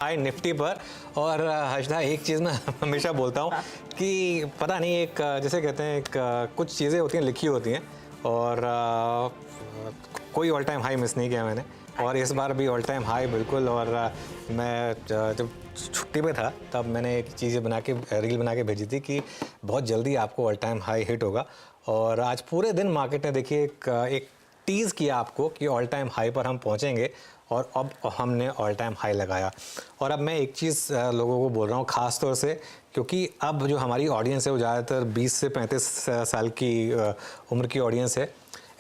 High Nifty पर। और हर्षदा, एक चीज़ मैं हमेशा बोलता हूँ कि पता नहीं, एक जैसे कहते हैं, एक कुछ चीज़ें होती हैं, लिखी होती हैं, और कोई ऑल टाइम हाई मिस नहीं किया मैंने, और इस बार भी ऑल टाइम हाई बिल्कुल। और मैं जब छुट्टी पे था तब मैंने एक चीज़ बना के, रील बना के भेजी थी कि बहुत जल्दी आपको ऑल टाइम हाई हिट होगा। और आज पूरे दिन मार्केट ने देखिए एक टीज़ किया आपको कि ऑल टाइम हाई पर हम पहुंचेंगे, और अब हमने ऑल टाइम हाई लगाया। और अब मैं एक चीज़ लोगों को बोल रहा हूँ ख़ास तौर से, क्योंकि अब जो हमारी ऑडियंस है वो ज़्यादातर 20 से 35 साल की उम्र की ऑडियंस है।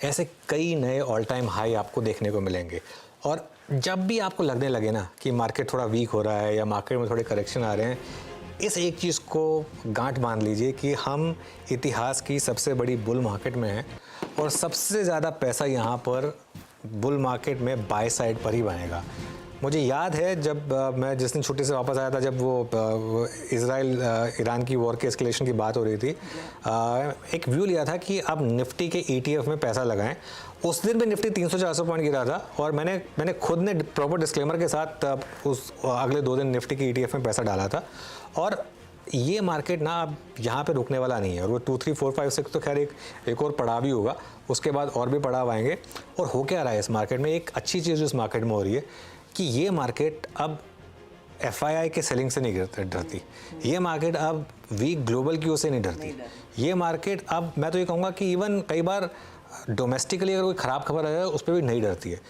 ऐसे कई नए ऑल टाइम हाई आपको देखने को मिलेंगे। और जब भी आपको लगने लगे ना कि मार्केट थोड़ा वीक हो रहा है या मार्केट में थोड़े करेक्शन आ रहे हैं, इस एक चीज़ को गांठ बांध लीजिए कि हम इतिहास की सबसे बड़ी बुल मार्केट में हैं, और सबसे ज़्यादा पैसा यहाँ पर बुल मार्केट में बाय साइड पर ही बनेगा। मुझे याद है जब मैं जिस दिन छुट्टी से वापस आया था, जब वो इजराइल ईरान की वॉर के एस्केलेशन की बात हो रही थी, एक व्यू लिया था कि अब निफ्टी के ETF में पैसा लगाएं। उस दिन भी निफ्टी 300-400 पॉइंट गिरा था, और मैंने खुद ने प्रॉपर डिस्क्लेमर के साथ उस अगले 2 दिन निफ्टी के ETF में पैसा डाला था। और ये मार्केट ना अब यहाँ पे रुकने वाला नहीं है, और वो 2, 3, 4, 5, 6 तो खैर एक और पड़ाव भी होगा, उसके बाद और भी पड़ाव आएंगे। और हो क्या रहा है इस मार्केट में, एक अच्छी चीज़ इस मार्केट में हो रही है कि ये मार्केट अब FII के सेलिंग से नहीं डरती, ये मार्केट अब वीक ग्लोबल की ओर से नहीं डरती, ये मार्केट अब मैं तो ये कहूँगा कि इवन कई बार डोमेस्टिकली अगर कोई ख़राब खबर आ जाए उस पर भी नहीं डरती है।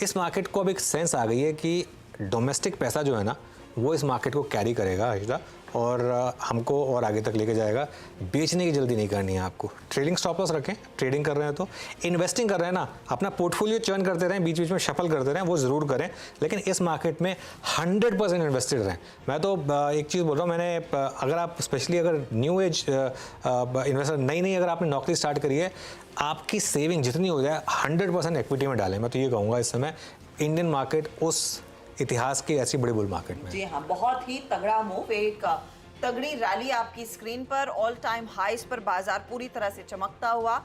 इस मार्केट को अब एक सेंस आ गई है कि डोमेस्टिक पैसा जो है ना, वो इस मार्केट को कैरी करेगा हर्षदा, और हमको और आगे तक लेके जाएगा। बेचने की जल्दी नहीं करनी है आपको। ट्रेडिंग स्टॉप लॉस रखें, ट्रेडिंग कर रहे हैं तो, इन्वेस्टिंग कर रहे हैं ना, अपना पोर्टफोलियो चर्न करते रहें, बीच बीच में शफल करते रहें, वो ज़रूर करें, लेकिन इस मार्केट में 100% इन्वेस्टेड रहें। मैं तो एक चीज़ बोल रहा हूँ, मैंने अगर आप स्पेशली अगर न्यू एज इन्वेस्टर, नई अगर आपने नौकरी स्टार्ट करी है, आपकी सेविंग जितनी हो जाए 100% इक्विटी में डालें। मैं तो ये कहूँगा इस समय इंडियन मार्केट उस इतिहास की ऐसी बड़ी बुल मार्केट में। जी हाँ, बहुत ही तगड़ा मूव, एक तगड़ी रैली आपकी स्क्रीन पर, ऑल टाइम हाईस पर बाजार पूरी तरह से चमकता हुआ।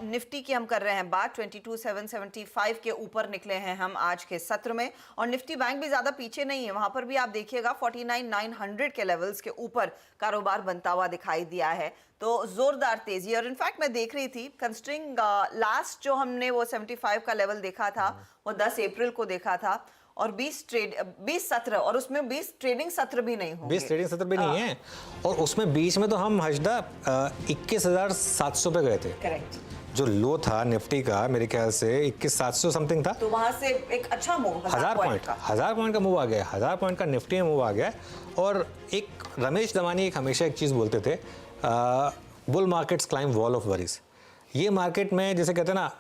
निफ्टी की हम कर रहे हैं बात, 22,775 के ऊपर निकले हैं हम आज के सत्र में, और निफ्टी बैंक भी ज्यादा पीछे नहीं है, वहां पर भी आप देखिएगा 49,900 के लेवल्स के ऊपर कारोबार बनता हुआ दिखाई दिया है। तो जोरदार तेजी, और इनफैक्ट मैं देख रही थी कंसिडरिंग लास्ट जो हमने वो 75 का लेवल देखा था, वो 10 अप्रैल को देखा था, और 20 सत्र, और उसमें 20 ट्रेडिंग सत्र भी नहीं होंगे, 20 ट्रेडिंग सत्र भी नहीं है, और उसमें बीच में तो हम हर्षदा 21,700 पे गए थे। करेक्ट। जो लो था निफ्टी का मेरे ख्याल से 21,700 समथिंग था, तो वहां से एक अच्छा मूव, 1000 पॉइंट का मूव आ गया, 1000 पॉइंट का निफ्टी में मूव आ गया। और एक रमेश दमानी हमेशा एक चीज़ बोलते थे, bull markets climb wall of worries. ये मार्केट में जैसे कहते हैं ना,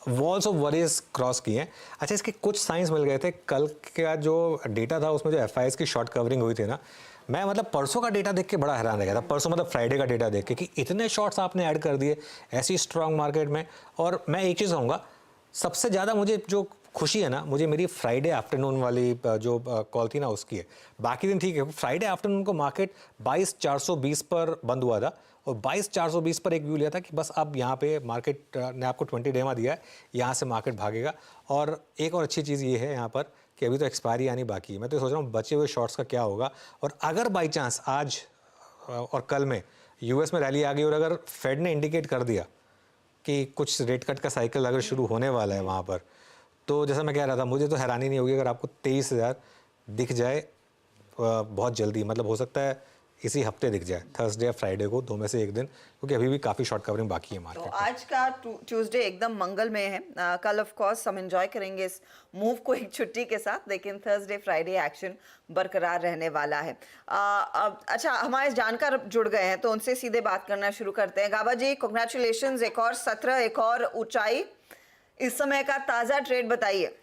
वॉल्स ऑफ वरीज क्रॉस किए हैं। अच्छा, इसके कुछ साइंस मिल गए थे। कल का जो डेटा था उसमें जो FIs की शॉर्ट कवरिंग हुई थी ना, मैं मतलब परसों का डेटा देख के बड़ा हैरान रह गया था। परसों मतलब फ्राइडे का डेटा देख के कि इतने शॉर्ट्स आपने ऐड कर दिए ऐसी स्ट्रॉन्ग मार्केट में। और मैं एक चीज़ कहूँगा, सबसे ज़्यादा मुझे जो खुशी है ना, मुझे मेरी फ्राइडे आफ्टरनून वाली जो कॉल थी ना उसकी है। बाकी दिन ठीक है, फ्राइडे आफ्टरनून को मार्केट 22,420 पर बंद हुआ था, और 22,420 पर एक व्यू लिया था कि बस अब यहाँ पे मार्केट ने आपको 20 डेमा दिया है, यहाँ से मार्केट भागेगा। और एक और अच्छी चीज़ ये है यहाँ पर कि अभी तो एक्सपायरी आनी बाकी है। मैं तो सोच रहा हूँ बचे हुए शॉर्ट्स का क्या होगा, और अगर बाई चांस आज और कल में US में रैली आ गई, और अगर फेड ने इंडिकेट कर दिया कि कुछ रेट कट का साइकिल अगर शुरू होने वाला है वहाँ पर, तो जैसा मैं कह रहा था, मुझे तो हैरानी नहीं होगी अगर आपको 23,000 दिख जाए बहुत जल्दी। मतलब हो सकता है इसी हफ्ते दिख जाए, थर्सडे या फ्राइडे को, 2 में से एक दिन, क्योंकि अभी भी काफ़ी शॉर्ट कवरिंग बाकी है मार्केट। तो आज का ट्यूसडे एकदम मंगलमय है। कल ऑफ कोर्स हम एंजॉय करेंगे इस मूव को एक छुट्टी के साथ, लेकिन थर्सडे फ्राइडे एक्शन बरकरार रहने वाला है। अच्छा, हमारे जानकार जुड़ गए हैं तो उनसे सीधे बात करना शुरू करते हैं। गाबा जी, कांग्रेचुलेशंस, एक और सत्र, एक और ऊंचाई। इस समय का ताज़ा ट्रेड बताइए।